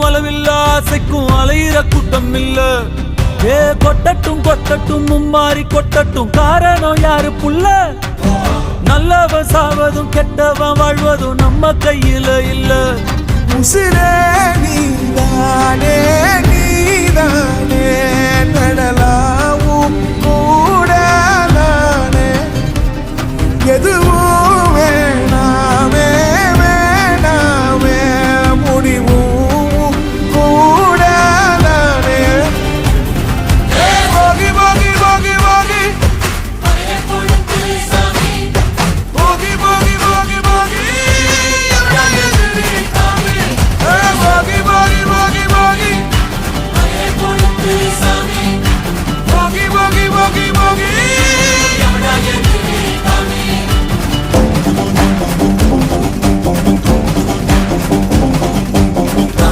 அளவில்லா ஆசைக்கும் அலையிற கூட்டம் இல்ல. ஏ கொட்டட்டும் கொட்டட்டும் மும்மாறி கொட்டட்டும், காரணம் யாரு புள்ள? நல்லவன் சாவதும் கெட்டவன் வாழ்வதும் நம்ம கையில இல்ல. உசிரே